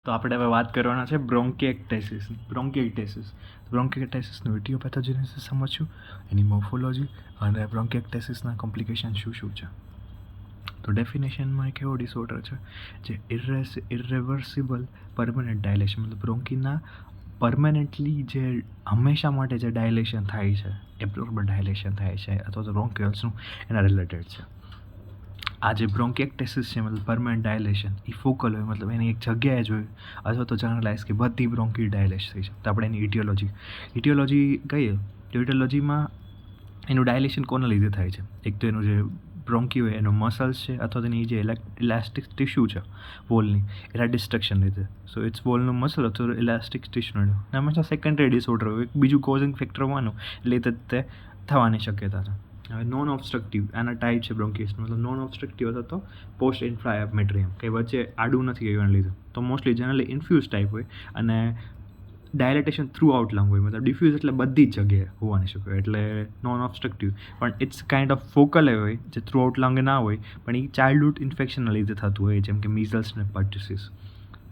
તો આપણે હવે વાત કરવાના છે બ્રોન્કિએક્ટાઇસિસ. બ્રોન્કિએક્ટાઇસિસનું ઇટિયોપેથોજેનેસિસ સમજશું, એની મોર્ફોલોજી અને બ્રોન્કિએક્ટાઇસિસના કોમ્પ્લિકેશન શું છે. તો ડેફિનેશનમાં એક એવો ડિસઓર્ડર છે જે ઇરરિવર્સિબલ પરમનન્ટ ડાયલેશન, મતલબ બ્રોન્કીના પરમેનન્ટલી જે હંમેશા માટે જે ડાયલેશન થાય છે, એબ્નોર્મલ ડાયલેશન થાય છે અથવા તો બ્રોન્ક્યુલ્સનું એના રિલેટેડ છે. આ જે બ્રોન્કિએક્ટાઇસિસ છે મતલબ પરમનન્ટ ડાયલેશન એ ફોકલ હોય, મતલબ એની એક જગ્યાએ જ હોય, અથવા તો જનરલાઇઝ કે બધી બ્રોન્કી ડાયલેશ થઈ છે. તો આપણે એની ઇટિયોલોજી કહીએ તો ઇટિયોલોજીમાં એનું ડાયલેશન કોના લીધે થાય છે. એક તો એનું જે બ્રોન્કી હોય એનું મસલ્સ છે અથવા તેની જે ઇલાસ્ટિક ટિશ્યુ છે વોલની, એના ડિસ્ટ્રક્શન લીધે. સો ઇટ્સ વોલનું મસલ અથવા ઇલાસ્ટિક ટિશ્યુ હંમેશા સેકન્ડરી ડિસઓર્ડર હોય, બીજું કોઝિંગ ફેક્ટર હોવાનું એટલે તે થવાની શક્યતા છે. હવે નોન ઓબ્સ્ટ્રક્ટિવ આના ટાઈપ છે બ્રોન્કિટિસ, મતલબ નોન ઓબ્સ્ટ્રક્ટિવ અથવા તો પોસ્ટ ઇન્ફ્લામેટરી, કે વચ્ચે આડું નથી ગયું લીધે. તો મોસ્ટલી જનરલી ઇન્ફ્યુઝ ટાઈપ હોય અને ડાયલેટેશન થ્રુ આઉટ લંગ હોય, મતલબ ડિફ્યુઝ એટલે બધી જ જગ્યાએ હોવાની શકે, એટલે નોન ઓબ્સ્ટ્રક્ટિવ. પણ ઇટ્સ કાઇન્ડ ઓફ ફોકલ હોય જે થ્રુ આઉટ લંગ ના હોય, પણ એ ચાઇલ્ડહુડ ઇન્ફેક્શનના લીધે થતું હોય, જેમ કે મીઝલ્સ ને પર્ટુસિસ.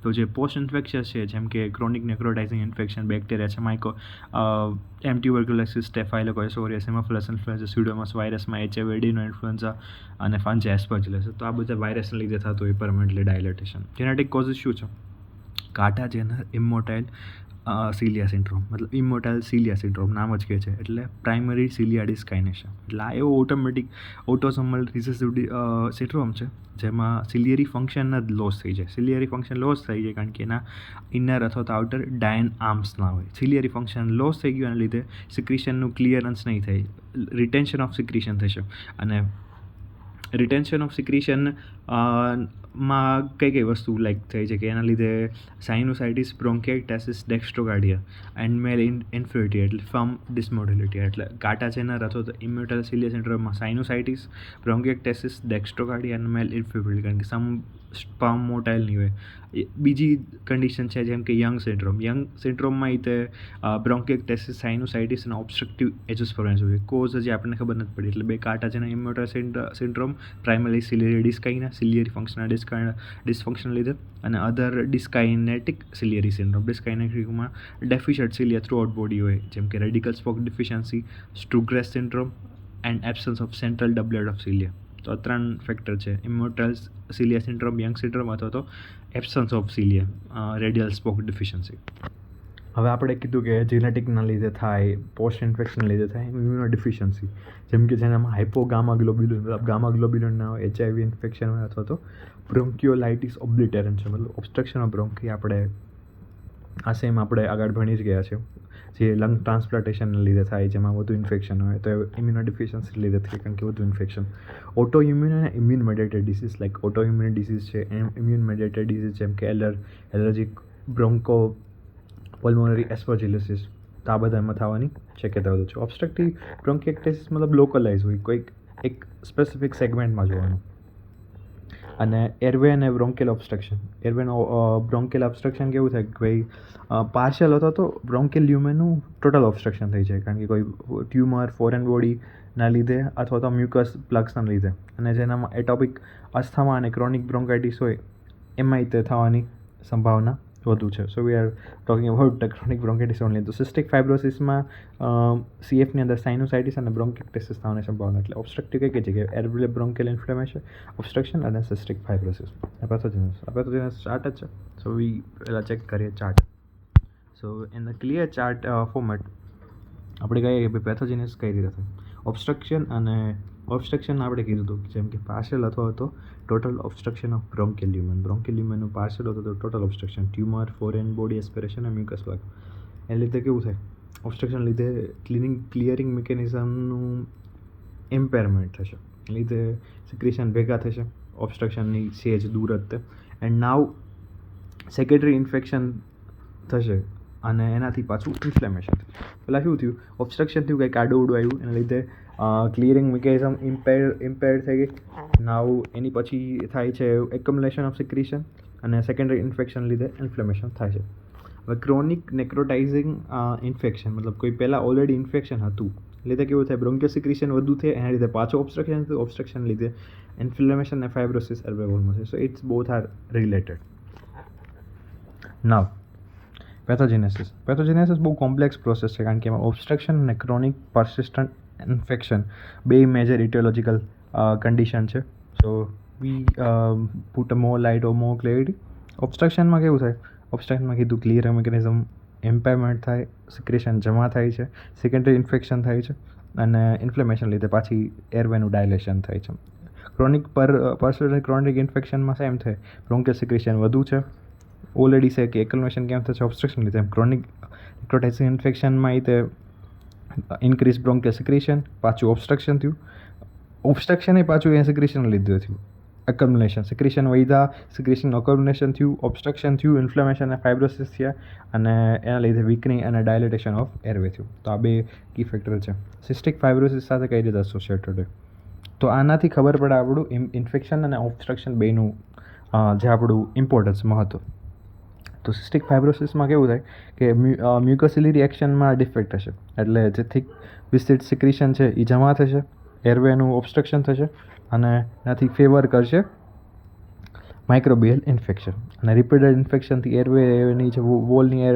તો જે પોસ્ટ ઇન્ફેક્શન્સ છે જેમ કે ક્રોનિક નેક્રોટાઇઝિંગ ઇન્ફેક્શન, બેક્ટેરિયા છે, એમટીયુબરક્યુલોસિસ, સ્ટેફાઇલોકોકસ, હેમોફિલસ ઇન્ફ્લુએન્ઝા, સ્યુડોમોનાસ વાયરસમાં એચઆઈવી, એડિનો ઇન્ફ્લુએન્ઝા અને ફંજાઈ એસ્પર્જિલસ. તો આ બધા વાયરસના લીધે થતું હોય પરમનન્ટલી ડાયલેટેશન. જેનેટિક કોઝિસ શું છે? કાટા જેનર ઇમોટાઇલ સિલિયા સિન્ડ્રોમ, મતલબ ઇમોટાઇલ સિલિયા સિન્ડ્રોમ નામ જ કહે છે, એટલે પ્રાઇમરી સિલિયા ડિસ્કાઇનેશન. એટલે આ એવો ઓટોસોમલ રિસેસિવ સિન્ડ્રોમ છે જેમાં સિલિયરી ફંક્શન જ લોસ થઈ જાય. સિલિયરી ફંક્શન લોસ થઈ જાય કારણ કે એના ઇનર અથવા તો આઉટર ડાયન આર્મ્સ ના હોય. સિલિયરી ફંક્શન લોસ થઈ ગયું એના લીધે સિક્રિશનનું ક્લિયરન્સ નહીં થાય, રિટેન્શન ઓફ સિક્રિશન થશે. અને રિટેન્શન ઓફ સિક્રિશન માં કઈ વસ્તુ લાઈક થઈ છે કે એના લીધે સાઇનોસાઇટિસ, બ્રોન્કિએક્ટાઇસિસ, ડેક્સ્ટ્રોકાર્ડિયા એન્ડ મેલ ઇન્ફ્યુરિટી એટલે ફર્મ ડિસમોડેલિટી. એટલે કાટા જેનર અથવા તો ઇમ્યુટલ સિલિયા સિન્ડ્રોમમાં સાઇનોસાઇટિસ, બ્રોન્કિએક્ટાઇસિસ, ડેક્સ્ટ્રોકાર્ડિયા અને મેલ ઇન્ફ્યુરિટી, કારણ કે સમ સ્પર્મ મોટાઇલ નહીં હોય. બીજી કન્ડિશન છે જેમ કે યંગ સિન્ડ્રોમમાં તે બ્રોન્કિએક્ટાઇસિસ, સાઇનોસાઇટિસ અને ઓબ્સ્ટ્રક્ટિવ એજોસ્પોરેન્સ હોય. કોઝ હજી આપણને ખબર નથી પડી. એટલે બે કાટા જેના immotile syndrome, primary ciliary dyskinesia, ciliary functional dysfunction લીધે, અને અધર ડિસ્કાઇનેટિક સિલિયરી સિન્ડ્રોમ. ડિસ્કાઇનેટિકમાં deficient cilia throughout body હોય, જેમ કે રેડિકલ સ્પોક ડિફિશિયન્સી, સ્ટુગ્રેસ syndrome and absence of central doublet of cilia. તો આ 3 ફેક્ટર છે: immotile cilia syndrome, Young syndrome અથવા તો absence of cilia, radial spoke deficiency. હવે આપણે કીધું કે જેનેટિકના લીધે થાય, પોસ્ટ ઇન્ફેક્શનના લીધે થાય, ઇમ્યુનો ડિફિશિયન્સી, જેમ કે જેનામાં હાઇપોગામાગ્લોબ્યુલિન, મતલબ ગામાગ્લોબ્યુલિનના હોય, એચઆઈવી ઇન્ફેક્શન હોય, અથવા તો બ્રોન્કિયોલાઇટિસ ઓબ્લિટેરન્સ છે, મતલબ ઓબ્સ્ટ્રક્શન ઓફ બ્રોન્કી. આપણે આગળ ભણી જ ગયા છે, જે લંગ ટ્રાન્સપ્લાન્ટેશનના લીધે થાય, જેમાં વધુ ઇન્ફેક્શન હોય, તો ઇમ્યુનો ડિફિશિયન્સી લીધે થાય કારણ કે વધુ ઇન્ફેક્શન. ઓટો ઇમ્યુન અને immune mediated disease, like autoimmune disease છે, ઇમ્યુન મેડિએટેડ ડિસીઝ જેમ કે એલર્જીક બ્રોન્કો પલ્મોનરી એસ્પર્જિલોસિસ. તો આ બધા એમાં થવાની શક્યતા વધુ છે. ઓબ્સ્ટ્રક્ટિવ બ્રોન્કિએક્ટાઇસિસ મતલબ લોકલાઇઝ હોય, કોઈક એક સ્પેસિફિક સેગમેન્ટમાં જોવાનું. અને એરવે અને બ્રોન્કેલ ઓબ્સ્ટ્રક્શન. બ્રોન્કેલ ઓબ્સ્ટ્રક્શન કેવું થાય કે ભાઈ પાર્શિયલ અથવા તો બ્રોન્કેલ લ્યુમેનનું ટોટલ ઓબ્સ્ટ્રક્શન થઈ જાય, કારણ કે કોઈ ટ્યુમર, ફોરેન બોડીના લીધે અથવા તો મ્યુકસ પ્લગ્સના લીધે. અને જેનામાં એટોપિક અસ્થમા અને ક્રોનિક બ્રોન્કાઇટિસ હોય એમાંય તે થવાની સંભાવના વધુ છે. So we are talking about chronic bronchitis only. તો સિસ્ટિક ફાઇબ્રોસિસમાં સીએફની અંદર સાઇનોસાઇટિસ અને બ્રોન્કિએક્ટાઇસિસ થવાની સંભાવના. એટલે ઓબ્સ્ટ્રક્ટિવ કઈ જગ્યાએ? એર્બુલર બ્રોન્કેલ ઇન્ફ્લેમેશન, ઓબ્સ્ટ્રક્શન અને સિસ્ટિક ફાઇબ્રોસિસ. પેથોજેનેસિસ ચાર્ટ જ છે. સો વી પહેલાં ચેક કરીએ chart. So in the clear chart format આપણે કહીએ કે ભાઈ પેથોજેનેસિસ કઈ રીતે થાય. ઓબ્સ્ટ્રક્શન આપણે કીધું હતું જેમ કે પાર્શિયલ અથવા તો ટોટલ ઓબ્સ્ટ્રક્શન ઓફ બ્રોન્કેલ લ્યુમેન. બ્રોન્કેલ લ્યુમેનનું પાર્શિયલ અથવા તો total obstruction, tumour, foreign body aspiration અને મ્યુકસ પ્લગ. એને લીધે કેવું થાય? ઓબ્સ્ટ્રક્શન લીધે ક્લિયરિંગ મિકેનિઝમનું ઇમ્પેરમેન્ટ થશે, લીધે સિક્રેશન ભેગા થશે, ઓબ્સ્ટ્રક્શનની સેજ દૂર જ. એન્ડ નાવ સેકેન્ડરી ઇન્ફેક્શન થશે અને એનાથી પાછું ઇન્ફ્લેમેશન થશે. પહેલાં શું થયું? ઓબ્સ્ટ્રક્શન થયું, કંઈક આડું ઉડું આવ્યું, એના લીધે ક્લિયરિંગ મિકેનિઝમ ઇમ્પેર્ડ થઈ ગઈ. નાવ એની પછી થાય છે એક્યુમ્યુલેશન ઓફ સિક્રેશન, અને સેકન્ડરી ઇન્ફેક્શન લીધે ઇન્ફ્લેમેશન થાય છે. હવે ક્રોનિક નેક્રોટાઇઝિંગ ઇન્ફેક્શન, મતલબ કોઈ પહેલાં ઓલરેડી ઇન્ફેક્શન હતું લીધે કેવું થાય? બ્રોન્કિયો સિક્રેશન વધુ થાય, એના લીધે પાછું ઓબ્સ્ટ્રક્શન થયું, ઓબ્સ્ટ્રક્શન લીધે ઇન્ફ્લેમેશન અને ફાઇબ્રોસિસ એલ્વેઓલમાં છે. So it's both are related. Now pathogenesis બહુ કોમ્પ્લેક્સ પ્રોસેસ છે, કારણ કે એમાં ઓબ્સ્ટ્રક્શન અને ક્રોનિક persistent ઇન્ફેક્શન બે મેજર ઇટિયોલોજિકલ કન્ડિશન છે. So we put a more light or more clarity. ઓબ્સ્ટ્રક્શનમાં કેવું થાય? ઓબ્સ્ટ્રક્શનમાં કીધું ક્લિયર મિકેનિઝમ એમ્પાયરમેન્ટ થાય, સિક્રેશન જમા થાય છે, સેકન્ડરી ઇન્ફેક્શન થાય છે, અને ઇન્ફ્લેમેશન લીધે પાછી એરવેનું ડાયલેશન થાય છે. ક્રોનિક ઇન્ફેક્શનમાં સેમ થાય, બ્રોન્કિયલ સિક્રેશન વધુ છે ઓલરેડી છે કે એક્યુમ્યુલેશન કેમ થશે? ઓબ્સ્ટ્રક્શન લીધે. ક્રોનિક નેક્રોટાઇઝિંગ ઇન્ફેક્શનમાં એ ઇન્ક્રીઝ બ્રોન્કિયલ સિક્રેશન, પાછું ઓબ્સ્ટ્રક્શન થયું. ઓબ્સ્ટ્રક્શન એ પાછું એ સિક્રેશન લીધે થયું. એક્યુમ્યુલેશન, સિક્રેશન વધ્યા, સિક્રેશન એક્યુમ્યુલેશન થયું, ઓબ્સ્ટ્રક્શન થયું, ઇન્ફ્લેમેશન અને ફાઇબ્રોસિસ થયા, અને એના લીધે વીકનિંગ અને ડાયલેટેશન ઓફ એરવે થયું. તો આ બે કી ફેક્ટર છે. સિસ્ટિક ફાઇબ્રોસિસ સાથે કઈ રીતે એસોસિએટેડ છે? તો આનાથી ખબર પડે આપણું ઇન્ફેક્શન અને ઓબ્સ્ટ્રક્શન બેનું જે આપણું ઇમ્પોર્ટન્સ, મહત્વ. તો સિસ્ટિક ફાઇબ્રોસિસમાં કેવું થાય કે મ્યુકોસિલરી એક્શનમાં ડિફેક્ટ હશે, એટલે જે થિક વિસ્ટિડ સિક્રેશન છે એ જમા થશે, એરવેનું ઓબ્સ્ટ્રક્શન થશે, અને એનાથી ફેવર કરશે માઇક્રોબિયલ ઇન્ફેક્શન. અને રિપીટેડ ઇન્ફેક્શનથી એરવેની જે વોલની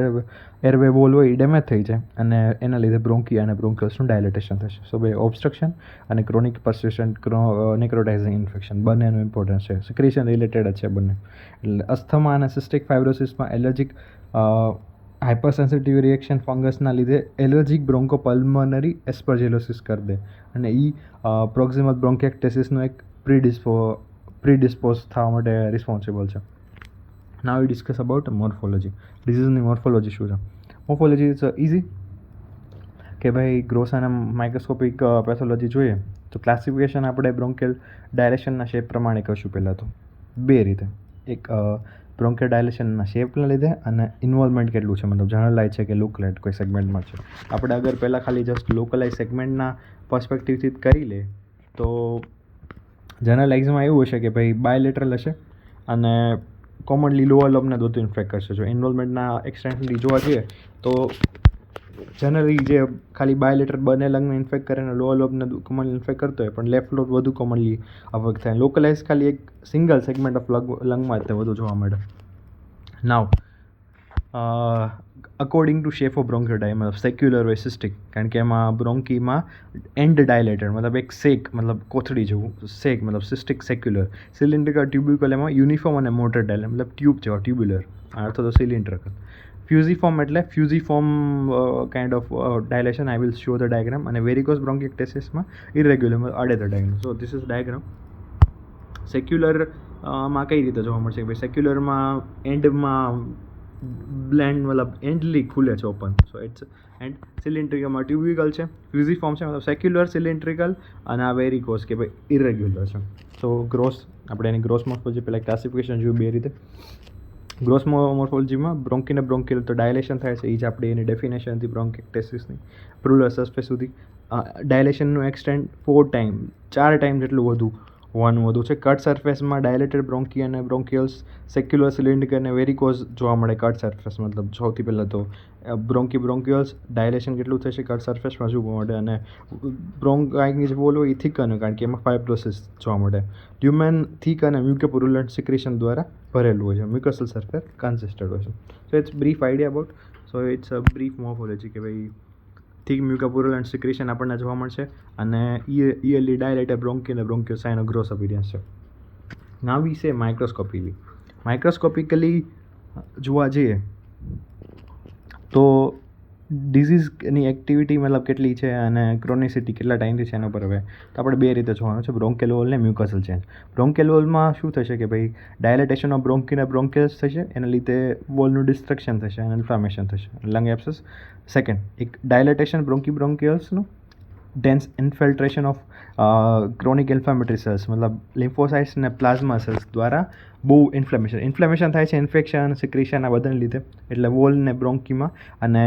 એરવે વોલ હોય એ ડેમેજ થઈ જાય, અને એના લીધે બ્રોન્કી અને બ્રોન્ક્યુલ્સનું ડાયલેટેશન થશે. સો બે ઓબ્સ્ટ્રક્શન અને ક્રોનિક persistent નેક્રોટાઇઝિંગ ઇન્ફેક્શન બંનેનું ઇમ્પોર્ટન્સ છે. સિક્રેશન રિલેટેડ જ છે બંને. એટલે અસ્થમા અને સિસ્ટિક ફાઇબ્રોસિસમાં એલર્જીક હાઇપર સેન્સિટિવ રિએક્શન ફંગસના લીધે એલર્જીક બ્રોન્કોપલ્મનરી એસ્પર્જિલોસિસ કરી દે, અને એ પ્રોક્સિમલ બ્રોન્કેક્ટેસિસનો એક પ્રીડિસ્પોઝ થવા માટે રિસ્પોન્સિબલ છે. Now V discuss about morphology. ડિઝીઝની morphology શું છે? મોર્ફોલોજી ઇઝ ઇઝી કે ભાઈ ગ્રોસ અને માઇક્રોસ્કોપિક પેથોલોજી જોઈએ તો ક્લાસિફિકેશન આપણે બ્રોન્કેલ ડાયલેશનના શેપ પ્રમાણે કરશું. પહેલાં તો બે રીતે, એક બ્રોન્કેલ ડાયલેશનના શેપના લીધે અને ઇન્વોલ્વમેન્ટ કેટલું છે, મતલબ જનરલાઇઝ છે કે લોકલાઇઝ કોઈ સેગમેન્ટમાં છે. આપણે અગર પહેલાં ખાલી જસ્ટ લોકલાઇઝ સેગમેન્ટના પર્સ્પેક્ટિવથી જ કરી લે તો જનરલાઇઝમાં એવું હશે કે ભાઈ બાયલેટરલ હશે અને કોમનલી લોઅર લોબને બધું ઇન્ફેક્ટ કરશે. જો ઇન્વોલ્વમેન્ટના એક્સટેન્ટલી જોવા જઈએ તો જનરલી જે ખાલી બાયલેટર બંને લંગને ઇન્ફેક્ટ કરે અને લોઅર લોબને કોમનલી ઇન્ફેક્ટ કરતો હોય, પણ લેફ્ટ લોબ વધુ કોમનલી અફેક્ટ થાય. લોકલાઇઝ ખાલી એક સિંગલ સેગમેન્ટ ઓફ લંગમાં જ તે વધુ જોવા મળે. નાવ અકોર્ડિંગ ટુ શેપ ઓફ બ્રોન્કોડાય, મતલબ સેક્યુલર હોય સિસ્ટિક, કારણ કે એમાં બ્રોન્કીમાં એન્ડ ડાયલેટેડ, મતલબ એક સેક, મતલબ કોથળી જેવું સેક, મતલબ સિસ્ટિક સેક્યુલર. સિલિન્ડ્રિકલ ટ્યુબ્યુકલ એમાં યુનિફોર્મ અને મોટર ડાયલ, મતલબ ટ્યુબ જેવા ટ્યુબ્યુલર, અર્થ તો સિલિન્ડ્રિકલ. ફ્યુઝિફોર્મ એટલે fusiform kind of dilatation. I will show the diagram. અને વેરિકોસ બ્રોન્કેક્ટેસિસમાં ઇરેગ્યુલર આડેધડ diagram. So this is diagram. Saccular માં કઈ રીતે જોવા મળશે? ભાઈ સેક્યુલરમાં એન્ડમાં બ્લેન્ડ, મતલબ એન્ડલી ખુલે છે ઓપન. So it's end. સિલિન્ડ્રિકલમાં ટ્યુબ્યુકલ છે, ફ્યુઝિફોર્મ છે, મતલબ સેક્યુલર સિલિન્ડ્રિકલ, અને આ વેરિકોસ કે ભાઈ ઇરેગ્યુલર છે. તો ગ્રોસ, આપણે એની ગ્રોસ મોર્ફોલોજી પહેલાં ક્લાસિફિકેશન જોયું બે રીતે. ગ્રોસ મોર્ફોલોજીમાં બ્રોન્કી ને બ્રોન્કિયલ તો ડાયલેશન થાય છે, એ જ આપણી એની ડેફિનેશન હતી બ્રોન્કેક્ટેસિસની. પ્રુલર સર્ફેસ સુધી ડાયલેશનનું એક્સટેન્ડ 4 ટાઈમ જેટલું હોવાનું વધુ છે. કટ સરફેસમાં ડાયલેટેડ બ્રોન્કી અને બ્રોન્કિયલ્સ, સેક્યુલર સિલિન્ડ્રિકલ અને વેરિકોઝ જોવા મળે કટ સરફેસ. મતલબ સૌથી પહેલાં તો બ્રોન્ક્યુલ્સ ડાયલેશન કેટલું થશે કટ સરફેસમાં જોવા મળે, અને બ્રોન્કાઇની જે વોલ હોય એ થિકન, કારણ કે એમાં ફાઇબ્રોસિસ જોવા મળે. લ્યુમેન થિક અને મ્યુકોપુરુલન્ટ સિક્રેશન દ્વારા ભરેલું હોય છે. મ્યુકોસલ સરફેસ કન્સિસ્ટેડ હોય છે. So it's brief idea about. So it's a brief morphology કે ભાઈ થિક મ્યુકોપુરુલન્ટ સિક્રેશન આપણને જોવા મળશે, અને ઇયરલી ડાયલેટેડ બ્રોન્કી અને બ્રોન્કિયલ સાઇનો ગ્રોસ અપિયરન્સ છે. નાવ વી સે માઇક્રોસ્કોપીલી. માઇક્રોસ્કોપિકલી જોવા જઈએ તો ડિઝીઝની એક્ટિવિટી મતલબ કેટલી છે અને ક્રોનિસિટી કેટલા ટાઈમથી છે એના પર હવે તો આપણે બે રીતે જોવાનું છે, બ્રોન્કેલ વોલ ને મ્યુકોસલ ચેન્જ. બ્રોન્કેલ વોલમાં શું થશે કે ભાઈ ડાયલેટેશન ઓફ બ્રોન્કી અને બ્રોન્કેલ્સ થશે, એના લીધે વોલનું ડિસ્ટ્રક્શન થશે અને ઇન્ફ્લામેશન થશે, લંગ એબ્સેસ. સેકન્ડ, એક ડાયલેટેશન બ્રોન્ક્યુલ્સનું, dense infiltration of chronic inflammatory cells, મતલબ લિમ્ફોસાઇટ્સ અને પ્લાઝ્મા સેલ્સ દ્વારા બહુ ઇન્ફ્લેમેશન થાય છે, ઇન્ફેક્શન, સિક્રેશન આ બધાને લીધે. એટલે વોલ ને બ્રોન્કીમાં અને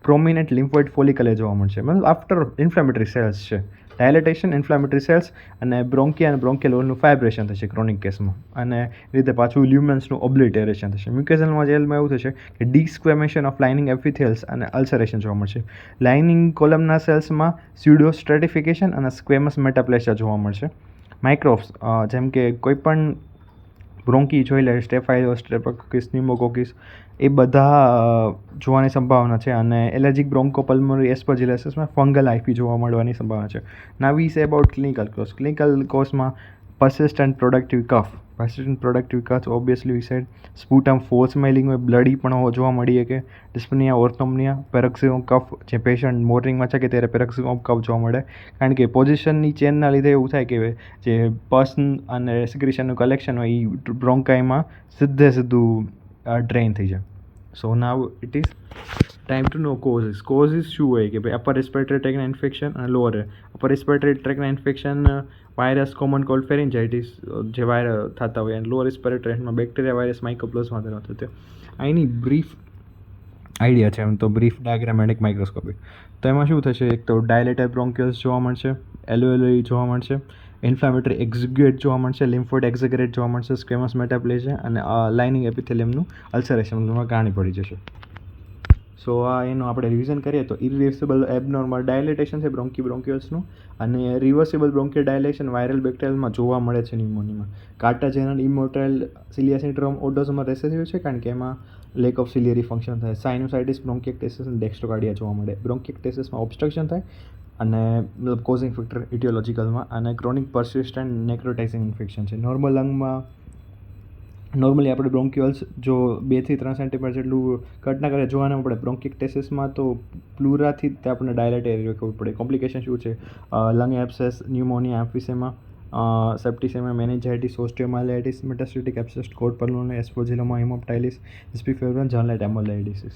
પ્રોમિનન્ટ લિમ્ફોઇડ ફોલિકલ જોવા મળશે, મતલબ આફ્ટર ઇન્ફ્લામેટરી સેલ્સ છે. ડાયલેટેશન, ઇન્ફ્લામેટરી સેલ્સ અને બ્રોન્કી અને બ્રોન્કેલ વોલનું ફાઇબ્રેશન થશે ક્રોનિક કેસમાં, અને લીધે પાછું લ્યુમેન્સનું ઓબ્લિટેરેશન થશે. મ્યુકોસલમાં જેલમાં એવું થશે કે ડિસ્ક્વેમેશન ઓફ લાઇનિંગ એપિથેલ્સ અને અલ્સરેશન જોવા મળશે. લાઇનિંગ કોલમના સેલ્સમાં સ્યુડો સ્ટ્રેટિફિકેશન અને સ્ક્વેમસ મેટાપ્લેશિયા જોવા મળશે. માઇક્રોબ્સ જેમ કે કોઈ પણ બ્રોન્કી જોઈ લે, સ્ટેફાઇલોકોકસ, સ્ટ્રેપ્ટોકોકસ, ન્યુમોકોકસ, એ બધા જોવાની સંભાવના છે. અને એલર્જીક બ્રોન્કોપલ્મોનરી એસ્પર્જિલોસિસમાં ફંગલ આઈપી જોવા મળવાની સંભાવના છે. Now we say about clinical કોઝમાં persistent productive cough obviously we said, sputum false smelling હોય, બ્લડી પણ જોવા મળી શકે, ડિસ્પનિયા, ઓર્થોમ્નિયા, પેરોક્સિઝમ કફ, જે પેશન્ટ મોર્નિંગમાં છે કે ત્યારે પેરોક્સિઝમ કફ જોવા મળે, કારણ કે પોઝિશનની ચેનના લીધે એવું થાય કે જે પર્સન અને સિક્રેશનનું કલેક્શન હોય એ બ્રોન્કાઈમાં સીધું ડ્રેઇન થઈ જાય. So now it is time to know causes શું હોય કે ભાઈ અપર રેસ્પિરેટરી ટ્રેકના ઇન્ફેક્શન અને લોઅર અપર રેસ્પિરેટરી ટ્રેકના infection virus common cold pharyngitis જે થતા હોય, અને લોઅર રેસ્પિરેટરીમાં બેક્ટેરિયા વાયરસ માઇકોપ્લાઝ્મા દ્વારા થતો. અહીંની બ્રીફ આઈડિયા છે, એમ તો બ્રીફ ડાયાગ્રામેટિક માઇક્રોસ્કોપી. તો એમાં શું થશે, એક તો ડાયલેટેડ બ્રોન્ક્યુલ્સ જોવા મળશે, એલ્વેઓલી જોવા મળશે, ઇન્ફ્લામેટરી એક્ઝિગ્યુએટ જોવા મળશે, લિમ્ફોઇડ એક્ઝિગ્રેટ જોવા મળશે, સ્ક્વેમસ મેટાપ્લેઝિયા અને લાઇનિંગ એપિથેલિયમનું અલ્સરેશનમાં કાણી પડી જશે. સો આ એનું આપણે રિવિઝન કરીએ તો ઇરિવર્સિબલ એબનોર્મલ ડાયલેટેશન છે બ્રોન્ક્યુલ્સનું, અને રિવર્સિબલ બ્રોન્કિયલ ડાયલેશન વાયરલ બેક્ટેરિયલમાં જોવા મળે છે ન્યુમોનિયામાં. કાર્ટાજેનલ ઇમોર્ટલ સિલિયા સિન્ડ્રોમ ઓડોઝોમલ રેસેસિવ છે, કારણ કે એમાં લેક ઓફ સિલિયરી ફંક્શન થાય. સાઇનોસાઇટિસ, બ્રોન્કિએક્ટેસિસ અને ડેક્સ્ટ્રોકાર્ડિયા જોવા મળે. બ્રોન્કિએક્ટેસિસમાં ઓબ્સ્ટ્રક્શન થાય અને મતલબ કોઝિંગ ફેક્ટર ઇટિયોલોજિકલમાં, અને ક્રોનિક પરસિસ્ટન્ટ નેક્રોટાઇઝિંગ ઇન્ફેક્શન છે. નોર્મલ લંગમાં નોર્મલી આપણે બ્રોન્ક્યુલ્સ જો 2 થી 3 સેન્ટીમીટર જેટલું કટ ના કરે જોવા ન પડે. બ્રોન્કિએક્ટેસિસમાં તો પ્લુરાથી જ આપણને ડાયલેટ એરિયા ખબર પડે. કોમ્પ્લિકેશન શું છે, lung abscess, pneumonia, emphysema, septicaemia, meningitis, osteomyelitis, metastatic abscess, કોડ પલ્મોનરી એસ્પર્જિલોમા, હેમોપ્ટાઇલિસ, એસ્પી ફેવરન, જર્નલાઇટ એમોલાઇડિસિસ.